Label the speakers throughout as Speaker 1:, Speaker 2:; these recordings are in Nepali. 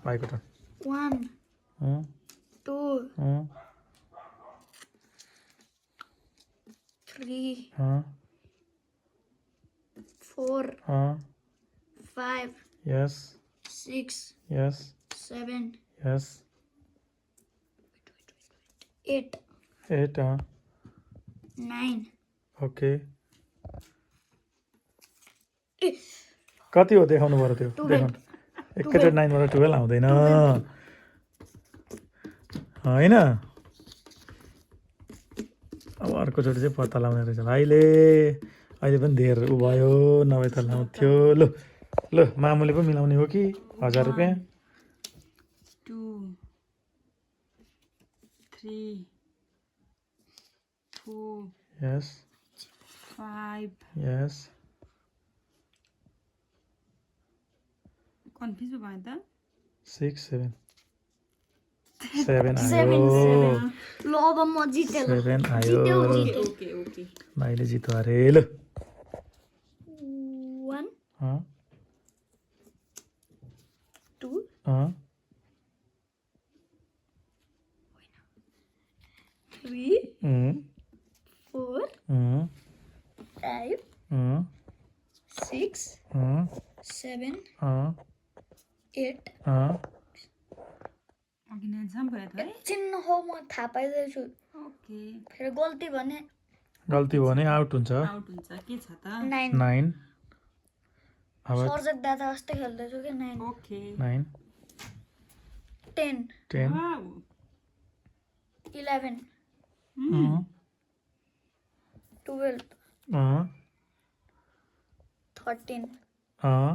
Speaker 1: भाइको turn
Speaker 2: 1 2 3 4 5
Speaker 1: Yes.
Speaker 2: 6
Speaker 1: Yes.
Speaker 2: 7
Speaker 1: Yes.
Speaker 2: 8
Speaker 1: 8.
Speaker 2: 9
Speaker 1: Okay. कति हो देखाउनु पर्यो त्यो
Speaker 2: 12
Speaker 1: देखाउनु एकैचोटि 9 बाट 12 आउँदैन होइन अब अर्कोचोटि चाहिँ पत्ता लगाउने रहेछ भाइले अहिले पनि धेर उ भयो नभए त लाउँथ्यो ल ल मामुले पो मिलाउने हो कि 1000 रुपियाँ
Speaker 3: 2 3 4
Speaker 1: यस
Speaker 3: 5
Speaker 1: यस
Speaker 3: कन्फ्युज भयो त
Speaker 1: 6 7 7 आयो
Speaker 2: ल अब म जिते ल
Speaker 1: 7 आयो
Speaker 3: ओके
Speaker 1: भाइले जित्यो अरे ल
Speaker 2: 1
Speaker 1: अँ
Speaker 2: 2
Speaker 1: अँ
Speaker 2: 3
Speaker 1: अँ
Speaker 2: 4
Speaker 1: अँ
Speaker 2: 5
Speaker 1: अँ
Speaker 2: 6
Speaker 1: अँ
Speaker 2: 7
Speaker 1: अँ
Speaker 2: 8
Speaker 1: अँ
Speaker 3: अघि नै एक्जाम भयो त है
Speaker 2: एकछिन हो म थाहा पाइरहेछु
Speaker 3: ओके
Speaker 2: फेरि गल्ती भने
Speaker 1: गल्ती भयो भने आउट हुन्छ
Speaker 3: आउट हुन्छ के छ त
Speaker 2: 9
Speaker 1: 9 अब
Speaker 2: सर्जक दादा जस्तै खेल्दैछु कि 9
Speaker 3: ओके
Speaker 1: 9
Speaker 2: 10
Speaker 1: 10
Speaker 3: वाउ
Speaker 2: 11
Speaker 1: अँ
Speaker 2: 12
Speaker 1: अँ
Speaker 2: 13
Speaker 1: अँ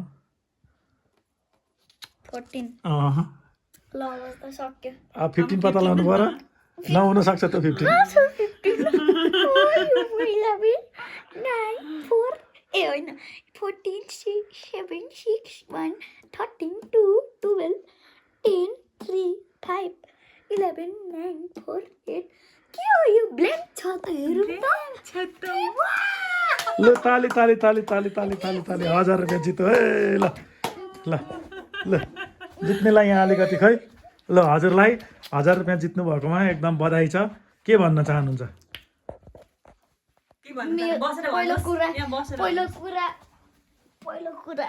Speaker 2: 14
Speaker 1: अँ
Speaker 2: ल अब त सक्यो
Speaker 1: 15 पत्ता लगाउनु पर्यो नहुन सक्छ त 15
Speaker 2: 11 9 4 ए होइन 14 6 7 6 1 13 2 12 10 3 5 11 9 4 8 के हो यो ब्ल्याङ्क छ त हेरौँ त
Speaker 1: ल ताली ताली ताली ताली ताली ताली ताली 1000 रुपियाँ जित्यो है ल ल ल जित्नेलाई यहाँ अलिकति खै ल हजुरलाई 1000 रुपियाँ जित्नु भएकोमा एकदम बधाई छ के भन्न चाहनुहुन्छ
Speaker 3: के भन्नु त बसेर
Speaker 2: पहिलो
Speaker 3: भन्नुहोस्
Speaker 2: कुरा
Speaker 3: यहाँ बसेर
Speaker 2: पहिलो कुरा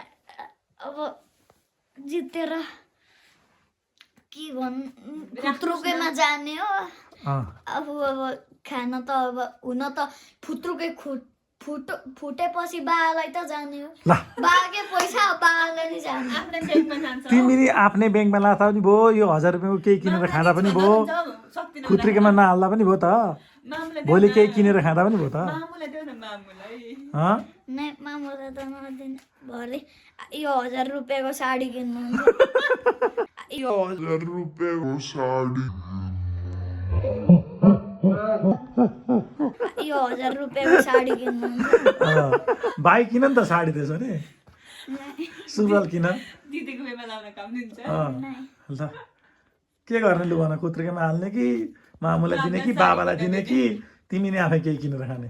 Speaker 2: अब जितेर के फुत्रुकेमा जाने हो अब खान त अब हुन त फुत्रुके फुटेपछि बालाई त जाने हो
Speaker 1: ल
Speaker 2: बाके पैसा बाले नि जाने
Speaker 3: आफ्नै ब्यागमा जान्छ
Speaker 1: तिमीले आफ्नै ब्याङ्कमा लाँदा पनि भयो यो 1000 रुपियाँको केही किनेर खाँदा पनि भयो
Speaker 3: सक्दिनँ
Speaker 1: फुत्रिकेमा नहाल्दा पनि भयो त
Speaker 3: मामुलाई
Speaker 1: भोलि केही किनेर खाँदा पनि भयो त
Speaker 3: मामुलाई देऊ न मामुलाई
Speaker 1: हँ
Speaker 2: नै मामुलाई त नदिने भरे यो 1000 रुपियाँको साडी किन्नुहुन्छ यो
Speaker 4: 1000 रुपियाँको साडी
Speaker 2: यो 1000 रुपियाँको साडी किन्नुहुन्छ
Speaker 1: भाइ किन नि त साडी त्यसो भने सुरुवाल किन
Speaker 3: दिदीको बेमा लाउन काम दिन्छ
Speaker 1: ल के गर्ने लु भन कुत्रिकेमा हाल्ने कि मामुलाई दिने कि बाबालाई दिने कि तिमी नै आफै केही किनेर खाने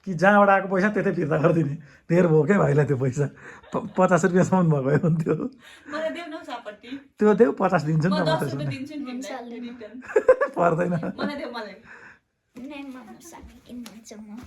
Speaker 1: कि जहाँबाट आएको पैसा त्यतै फिर्ता गरिदिने धेर भयो क्या भाइलाई त्यो पैसा 50 रुपियाँसम्म भएको हुन्थ्यो
Speaker 3: मलाई देऊ न सापट्टि
Speaker 1: त्यो देऊ 50 दिन्छु नि त म
Speaker 3: 10
Speaker 1: त्यसो
Speaker 3: रुपियाँ
Speaker 1: भने
Speaker 3: दिन्छु नि तिमीलाई रिटर्न
Speaker 1: पर्दैन
Speaker 3: मलाई देऊ मलाई
Speaker 2: नै मामु साडी किन्नुहुन्छ म